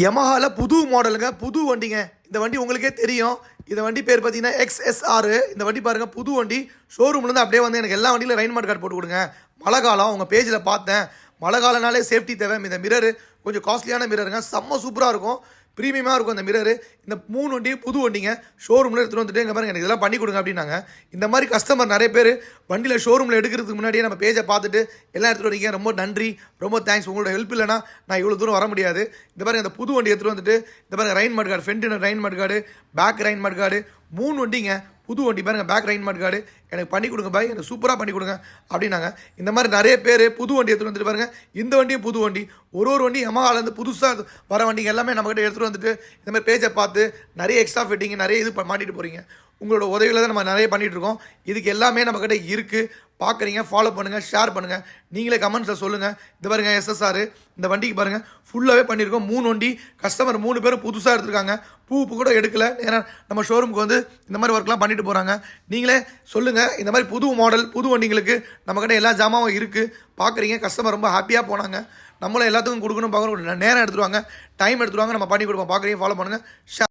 யமஹால புது மாடலுங்க, புது வண்டிங்க. இந்த வண்டி உங்களுக்கே தெரியும். இந்த வண்டி பேர் பார்த்தீங்கன்னா XSR. இந்த வண்டி பாருங்கள், புது வண்டி. ஷோரூம்லேருந்து அப்படியே வந்து எனக்கு எல்லா வண்டியிலும் ரைன் மார்க் கார்டு போட்டு கொடுங்க. மழை காலம் உங்கள் பேஜில் பார்த்தேன். மழை காலனாலே சேஃப்டி தேவை. இந்த மிரரு கொஞ்சம் காஸ்ட்லியான மிரருங்க, செம்ம சூப்பராக இருக்கும், ப்ரீமியமாக இருக்கும் இந்த மிரரு. இந்த 3 வண்டியும் புது வண்டிங்க. ஷோரூமில் எடுத்துகிட்டு வந்துட்டு எங்கள் பாருங்க எனக்கு இதெல்லாம் பண்ணி கொடுங்க அப்படின்னாங்க. இந்த மாதிரி கஸ்டமர் நிறைய பேர் வண்டியில் ஷோரூமில் எடுக்கிறதுக்கு முன்னாடியே நம்ம பேஜை பார்த்துட்டு எல்லாம் எடுத்துகிட்டு வரீங்க. ரொம்ப நன்றி, ரொம்ப தேங்க்ஸ். உங்களோட ஹெல்ப் இல்லைனா நான் இவ்வளோ தூரம் வர முடியாது. இந்த பாருங்க இந்த புது வண்டி எடுத்துகிட்டு வந்துட்டு இந்த பாருங்க rain mark guard, front rain mark guard, back rain mark guard, 3 வண்டிங்க புது வண்டி பாருங்க. பேக் ரைன் மார்க் கார்டு எனக்கு பண்ணி கொடுங்க பாய், எனக்கு சூப்பராக பண்ணி கொடுங்க அப்படின்னாங்க. இந்த மாதிரி நிறைய பேர் புது வண்டி எடுத்துகிட்டு வந்துட்டு பாருங்க. இந்த வண்டியும் புது வண்டி. ஒரு வண்டி யமஹாலேருந்து புதுசாக வர வண்டிங்க எல்லாமே நம்மகிட்ட எடுத்துகிட்டு வந்துட்டு இந்த மாதிரி பேஜை பார்த்து நிறைய எக்ஸ்ட்ரா ஃபிட்டிங் நிறைய இது மாட்டிட்டு போகிறீங்க. உங்களோட உதவியில் தான் நம்ம நிறைய பண்ணிகிட்டு இருக்கோம். இதுக்கு எல்லாமே நம்மக்கிட்ட இருக்குது. பார்க்குறீங்க, ஃபாலோ பண்ணுங்கள், ஷேர் பண்ணுங்கள். நீங்களே கமெண்ட்ஸில் சொல்லுங்கள். இந்த பாருங்கள் SSR இந்த வண்டிக்கு பாருங்கள் ஃபுல்லாகவே பண்ணியிருக்கோம். 3 வண்டி கஸ்டமர் 3 பேரும் புதுசாக எடுத்துருக்காங்க. பூ கூட எடுக்கலை. நேராக நம்ம ஷோரூமுக்கு வந்து இந்த மாதிரி ஒர்க்லாம் பண்ணிட்டு போகிறாங்க. நீங்களே சொல்லுங்கள், இந்த மாதிரி புது மாடல் புது வண்டிங்களுக்கு நம்மக்கிட்ட எல்லா ஜாமாவும் இருக்குது. பார்க்குறீங்க, கஸ்டமர் ரொம்ப ஹாப்பியாக போனாங்க. நம்மளும் எல்லாத்துக்கும் கொடுக்கணும் பார்க்குறோம். நேரம் எடுத்துருவாங்க, டைம் எடுத்துருவாங்க, நம்ம பண்ணி கொடுப்போம். பார்க்குறீங்க, ஃபாலோ பண்ணுங்கள், ஷேர்